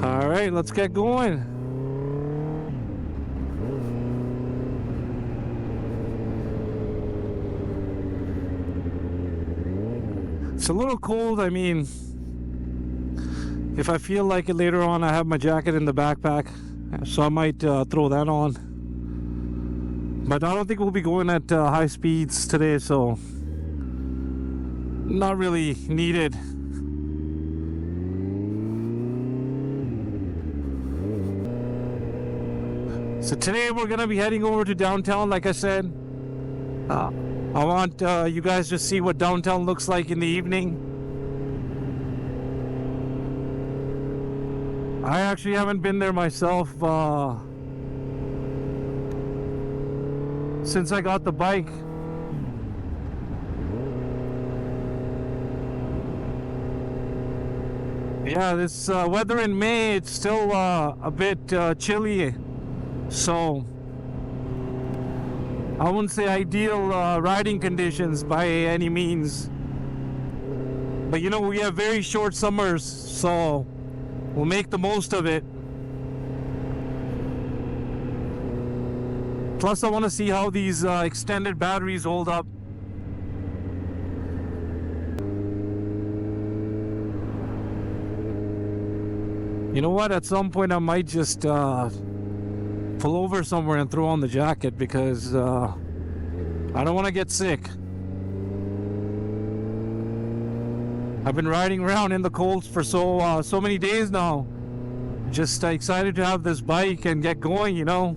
All right, let's get going. It's a little cold. I mean, if I feel like it later on, I have my jacket in the backpack, so I might throw that on. But I don't think we'll be going at high speeds today, so not really needed. So today we're gonna be heading over to downtown, like I said. I want you guys to see what downtown looks like in the evening. I actually haven't been there myself since I got the bike. Yeah, this weather in May, it's still a bit chilly, so I wouldn't say ideal riding conditions by any means. But you know, we have very short summers, so we'll make the most of it. Plus, I want to see how these extended batteries hold up. You know what? At some point, I might just pull over somewhere and throw on the jacket because I don't want to get sick. I've been riding around in the cold for so many days now. Just excited to have this bike and get going, you know.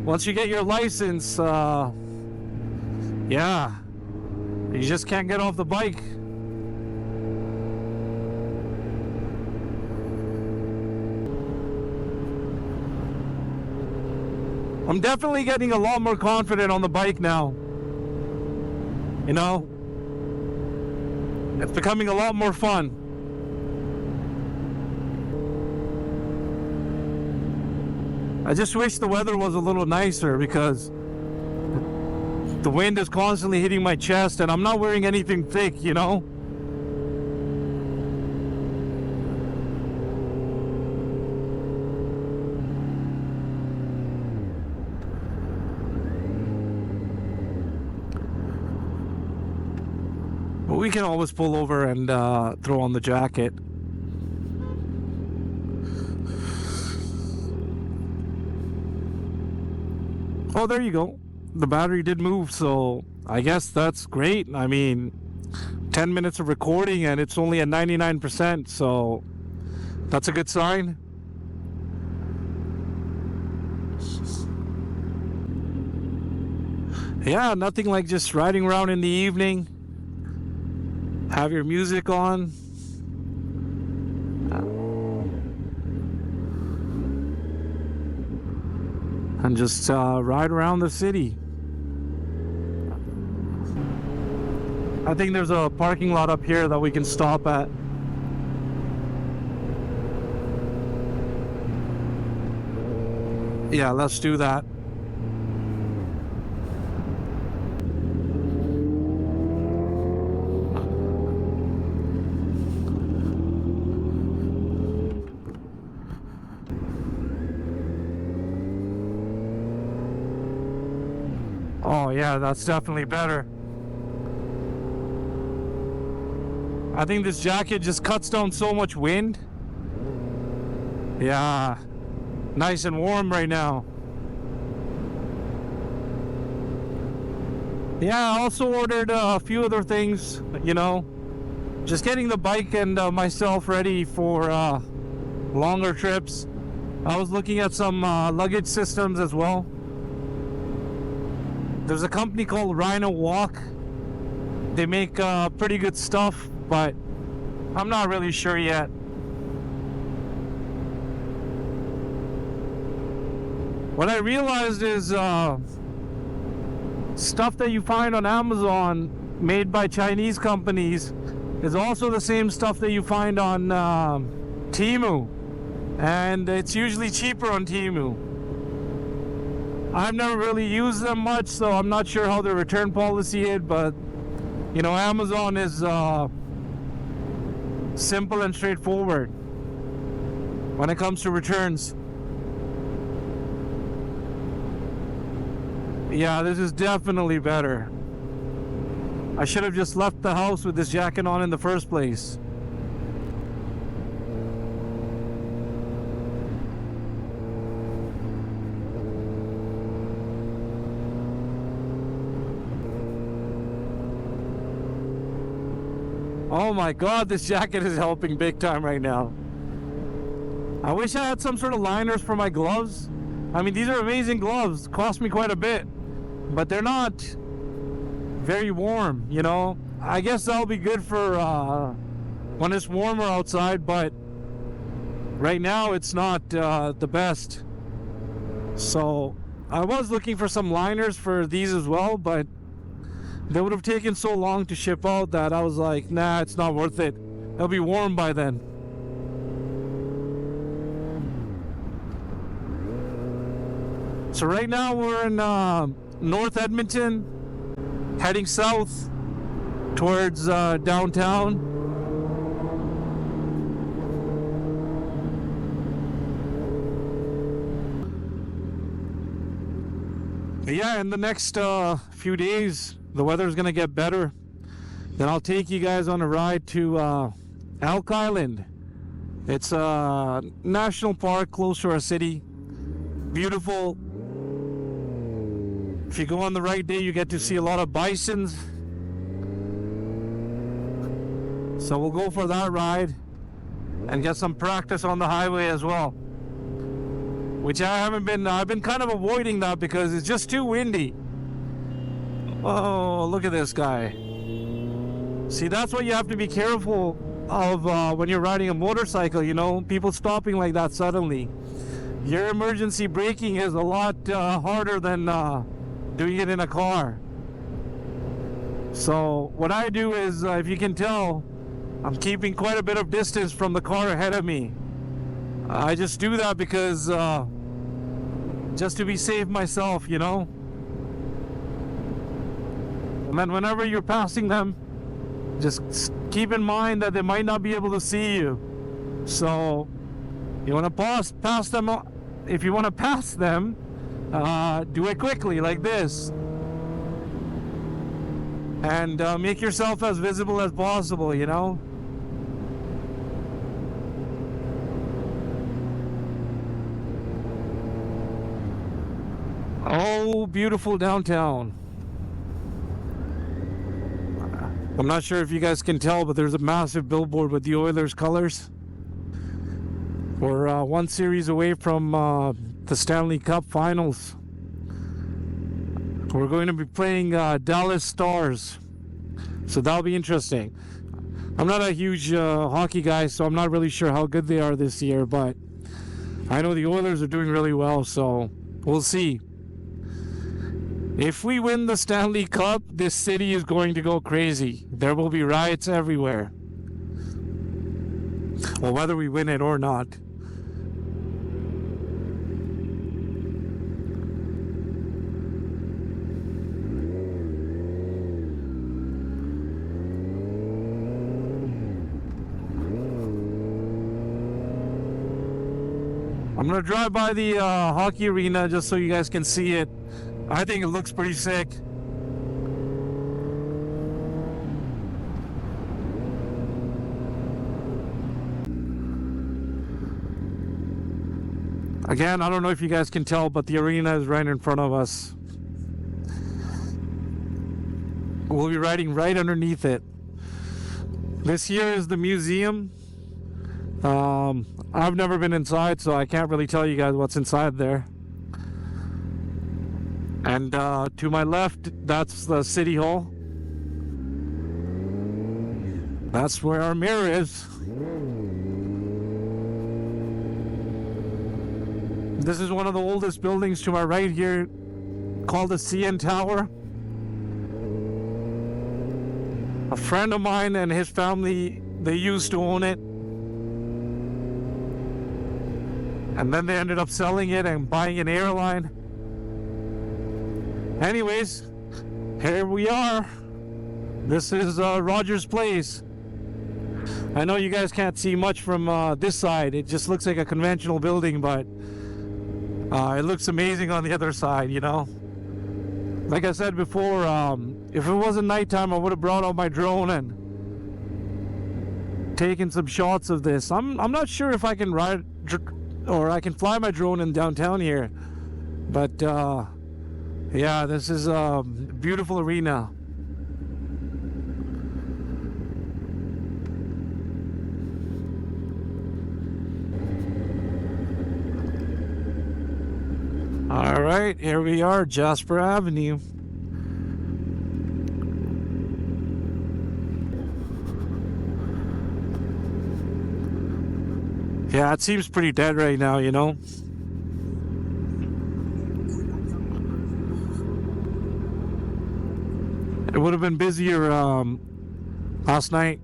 Once you get your license, yeah, you just can't get off the bike. I'm definitely getting a lot more confident on the bike now. You know, it's becoming a lot more fun. I just wish the weather was a little nicer because the wind is constantly hitting my chest and I'm not wearing anything thick, you know? But we can always pull over and throw on the jacket. Oh, there you go. The battery did move, so I guess that's great. I mean, 10 minutes of recording and it's only at 99%, so that's a good sign. Yeah, nothing like just riding around in the evening. Have your music on. And just ride around the city. I think there's a parking lot up here that we can stop at. Yeah, let's do that. Oh yeah, that's definitely better. I think this jacket just cuts down so much wind. Yeah, nice and warm right now. Yeah, I also ordered a few other things, you know, just getting the bike and myself ready for longer trips. I was looking at some luggage systems as well. There's a company called Rhino Walk. They make pretty good stuff, but I'm not really sure yet. What I realized is stuff that you find on Amazon made by Chinese companies is also the same stuff that you find on Temu, and it's usually cheaper on Temu. I've never really used them much, so I'm not sure how their return policy is, but you know, Amazon is simple and straightforward. when it comes to returns. Yeah, this is definitely better. I should have just left the house with this jacket on in the first place. Oh my God, this jacket is helping big time right now. I wish I had some sort of liners for my gloves. I mean, these are amazing gloves, cost me quite a bit, but they're not very warm, you know. I guess that'll be good for when it's warmer outside, but right now it's not the best. So I was looking for some liners for these as well, but they would have taken so long to ship out that I was like, nah, it's not worth it. It'll be warm by then. So right now we're in North Edmonton, heading south towards downtown. Yeah, in the next few days, the weather's gonna get better. Then I'll take you guys on a ride to Elk Island. It's a national park close to our city. Beautiful. If you go on the right day, you get to see a lot of bisons. So we'll go for that ride and get some practice on the highway as well. Which I haven't been, I've been kind of avoiding that because it's just too windy. Oh, look at this guy. See, that's what you have to be careful of when you're riding a motorcycle, you know, people stopping like that suddenly. Your emergency braking is a lot harder than doing it in a car. So what I do is, if you can tell, I'm keeping quite a bit of distance from the car ahead of me. I just do that because just to be safe myself, you know. And then whenever you're passing them, just keep in mind that they might not be able to see you. So you want to pass them. If you want to pass them, do it quickly like this, and make yourself as visible as possible, you know. Oh, beautiful downtown. I'm not sure if you guys can tell, but there's a massive billboard with the Oilers colors. We're one series away from the Stanley Cup Finals. We're going to be playing Dallas Stars, so that'll be interesting. I'm not a huge hockey guy, so I'm not really sure how good they are this year, but I know the Oilers are doing really well, so we'll see. If we win the Stanley Cup, this city is going to go crazy. There will be riots everywhere. Well, whether we win it or not. I'm gonna drive by the hockey arena just so you guys can see it. I think it looks pretty sick. Again, I don't know if you guys can tell, but the arena is right in front of us. We'll be riding right underneath it. This here is the museum. I've never been inside, so I can't really tell you guys what's inside there. And to my left, that's the City Hall. That's where our mayor is. This is one of the oldest buildings to my right here, called the CN Tower. A friend of mine and his family, they used to own it. And then they ended up selling it and buying an airline. Anyways, here we are. This is Rogers Place. I know you guys can't see much from this side. It just looks like a conventional building, but it looks amazing on the other side, you know. Like I said before, if it wasn't nighttime, I would have brought out my drone and taken some shots of this. I'm not sure if I can ride or I can fly my drone in downtown here, but yeah, this is a beautiful arena. All right, here we are, Jasper Avenue. Yeah, it seems pretty dead right now, you know. It would have been busier last night.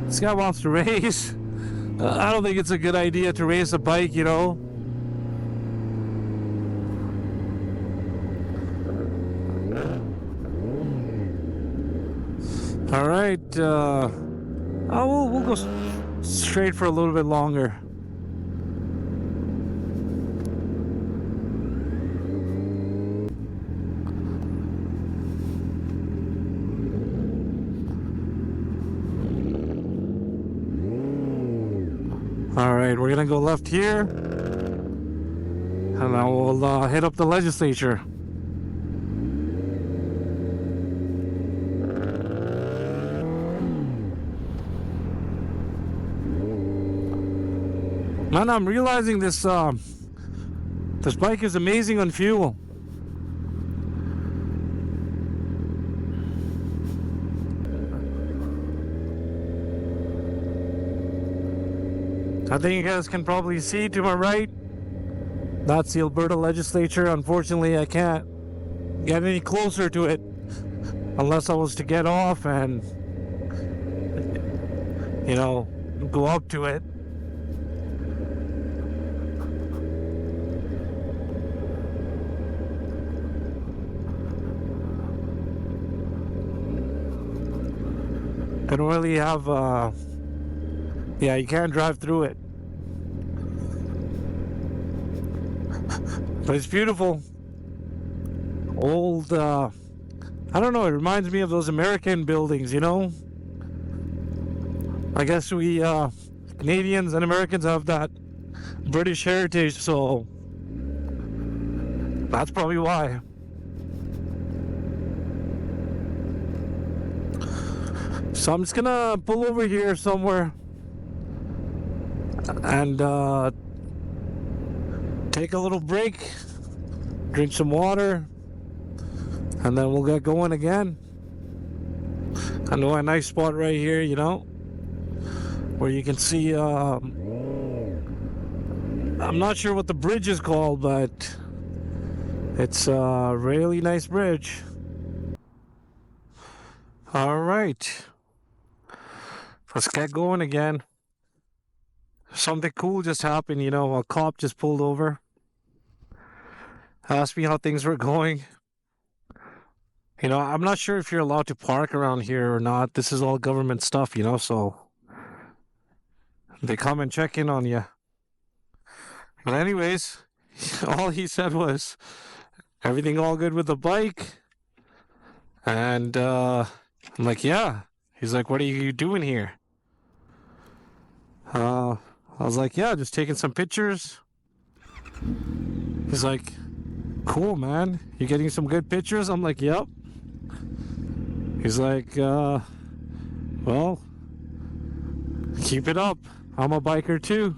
This guy wants to race. I don't think it's a good idea to race a bike, you know. All right, we'll go straight for a little bit longer. All right, we're gonna go left here, and then we'll head up the legislature. Man, I'm realizing this this bike is amazing on fuel. I think you guys can probably see to my right, that's the Alberta legislature. Unfortunately, I can't get any closer to it unless I was to get off and, you know, go up to it. I don't really have, yeah, you can't drive through it. But it's beautiful. Old, I don't know, it reminds me of those American buildings, you know? I guess we, Canadians and Americans have that British heritage, so that's probably why. So I'm just gonna pull over here somewhere and take a little break, drink some water, and then we'll get going again. I know a nice spot right here, you know, where you can see, I'm not sure what the bridge is called, but it's a really nice bridge. All right. Let's get going again. Something cool just happened, you know, a cop just pulled over. Asked me how things were going. You know, I'm not sure if you're allowed to park around here or not. This is all government stuff, you know, so they come and check in on you. But anyways, all he said was, everything all good with the bike? And I'm like, yeah. He's like, what are you doing here? I was like, yeah, just taking some pictures. He's like, cool, man. You getting some good pictures? I'm like, yep. He's like, well, keep it up. I'm a biker too.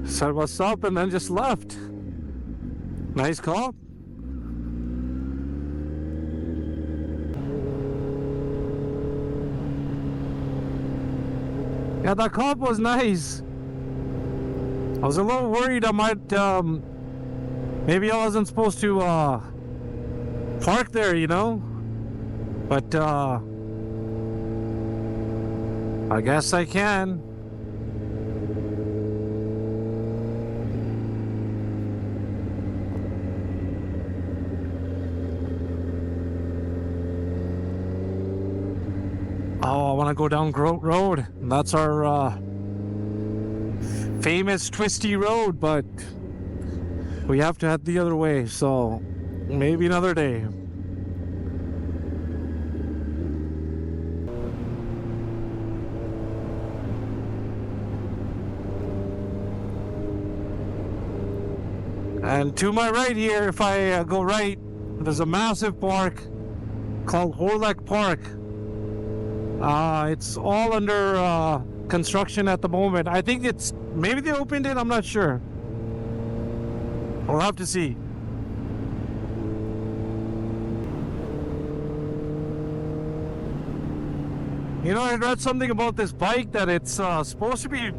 Said what's up and then just left. Nice cop. Yeah, that cop was nice. I was a little worried I might, maybe I wasn't supposed to, park there, you know? But, I guess I can. want to go down Groat Road. And that's our famous twisty road, but we have to head the other way, so maybe another day. And to my right here, if I go right, there's a massive park called Horleck Park. It's all under construction at the moment. I think maybe they opened it, I'm not sure. We'll have to see. You know, I read something about this bike that it's supposed to be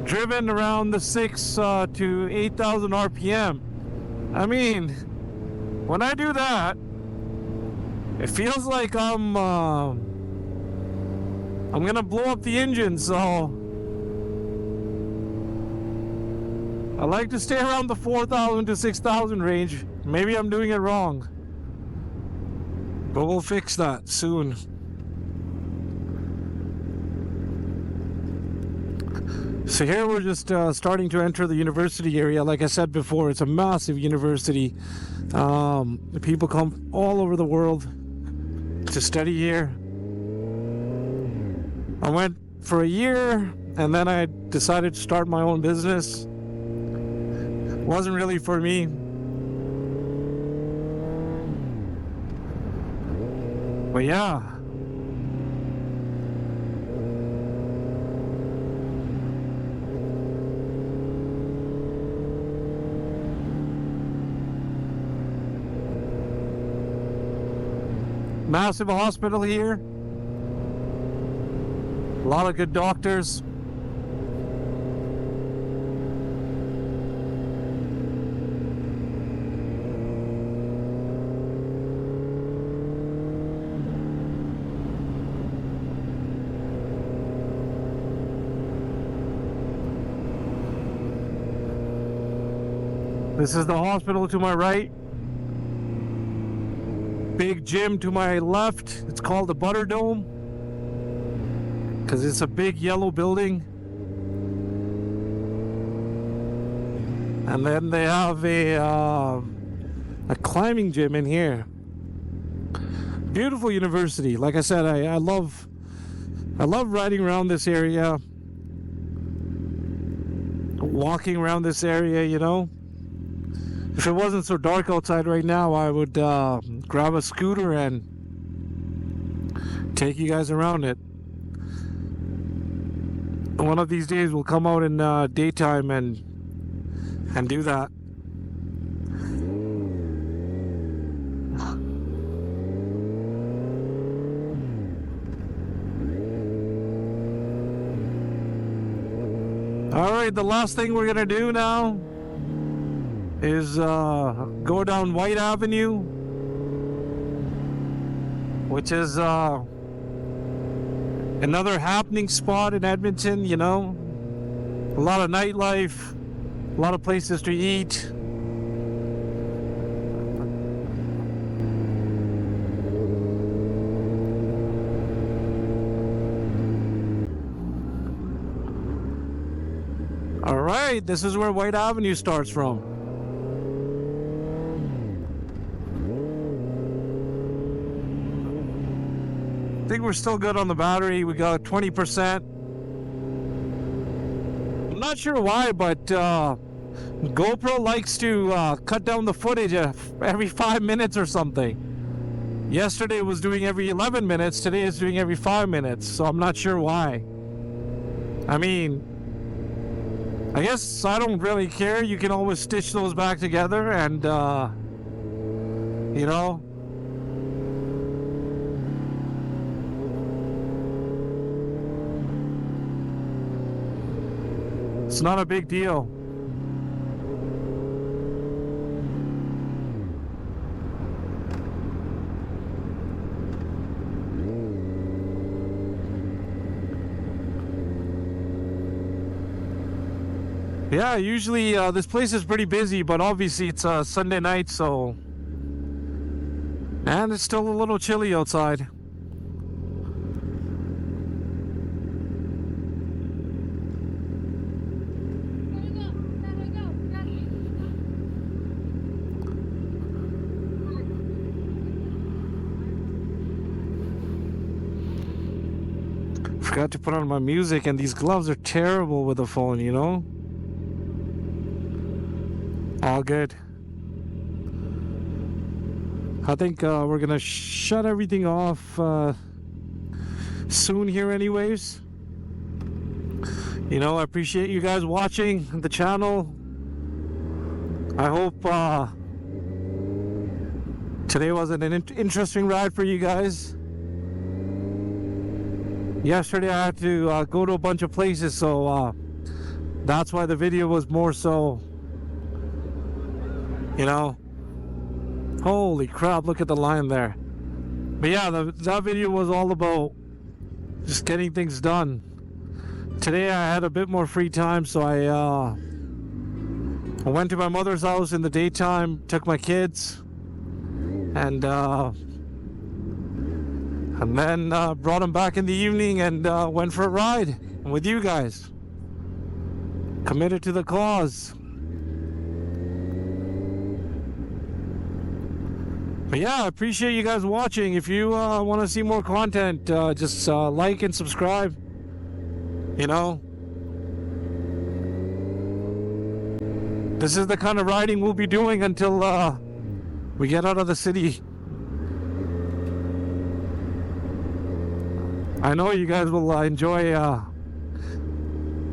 driven around the 6,000 to 8,000 RPM. I mean, when I do that, it feels like I'm gonna blow up the engine, so I like to stay around the 4,000 to 6,000 range. Maybe I'm doing it wrong, but we'll fix that soon. So here we're just starting to enter the university area. Like I said before, it's a massive university. People come all over the world to study here. I went for a year and then I decided to start my own business. Wasn't really for me. But yeah. Massive hospital here. A lot of good doctors. This is the hospital to my right. Big gym to my left. It's called the Butter Dome because it's a big yellow building. And then they have a climbing gym in here. Beautiful university. Like I said, I love riding around this area, walking around this area, you know. If it wasn't so dark outside right now, I would grab a scooter and take you guys around it. One of these days we'll come out in daytime and do that. Alright, the last thing we're gonna do now is go down White Avenue, which is another happening spot in Edmonton, you know. A lot of nightlife, a lot of places to eat. Alright, this is where White Avenue starts from. I think we're still good on the battery. We got 20%. I'm not sure why, but GoPro likes to cut down the footage every 5 minutes or something. Yesterday it was doing every 11 minutes. Today it's doing every 5 minutes. So I'm not sure why. I mean, I guess I don't really care. You can always stitch those back together and, you know. It's not a big deal. Yeah, usually this place is pretty busy, but obviously it's a Sunday night, so... And it's still a little chilly outside. Forgot to put on my music, and these gloves are terrible with the phone, you know? All good. I think we're gonna shut everything off soon here anyways. You know, I appreciate you guys watching the channel. I hope today was an interesting ride for you guys. Yesterday I had to go to a bunch of places, so that's why the video was more so, you know. Holy crap, look at the line there. But yeah, that video was all about just getting things done. Today I had a bit more free time, so I went to my mother's house in the daytime, took my kids, and then brought them back in the evening and went for a ride with you guys. Committed to the cause. But yeah, I appreciate you guys watching. If you want to see more content, just like and subscribe. You know, this is the kind of riding we'll be doing until we get out of the city. I know you guys will enjoy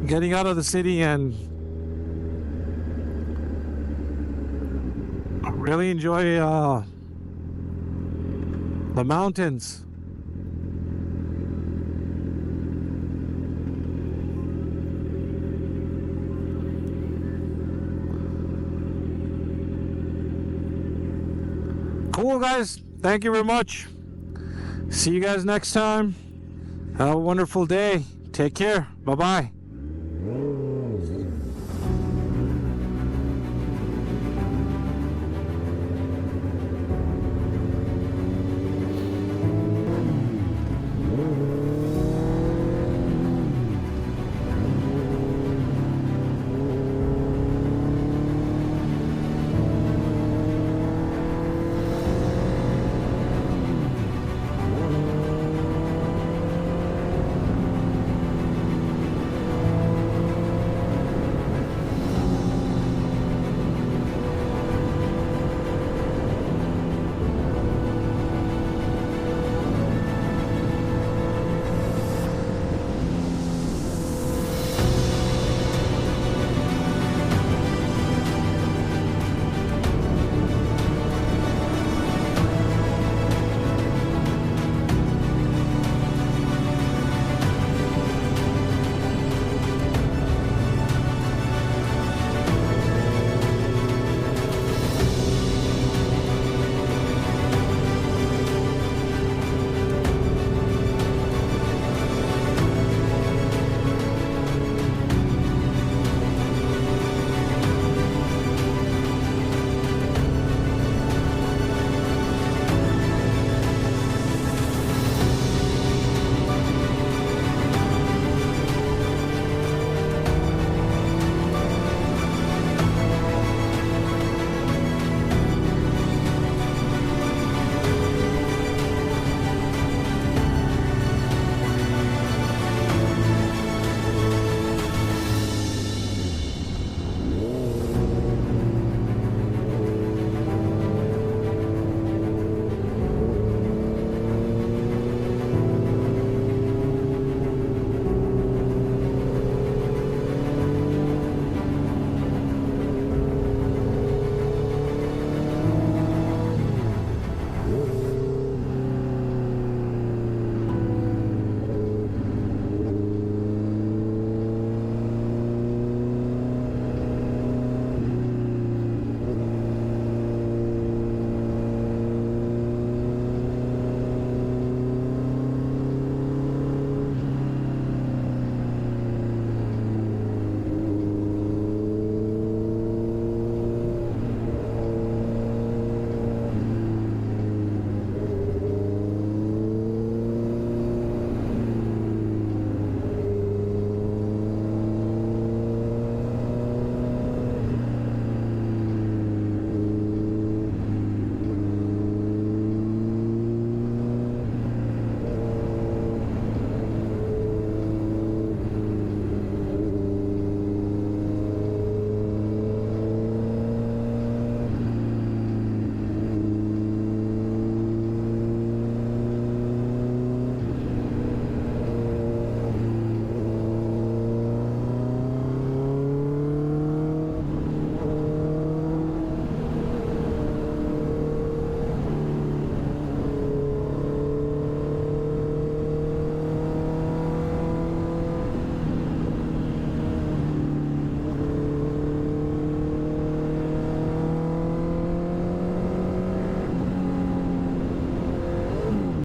getting out of the city and really enjoy the mountains. Cool, guys. Thank you very much. See you guys next time. Have a wonderful day. Take care. Bye-bye.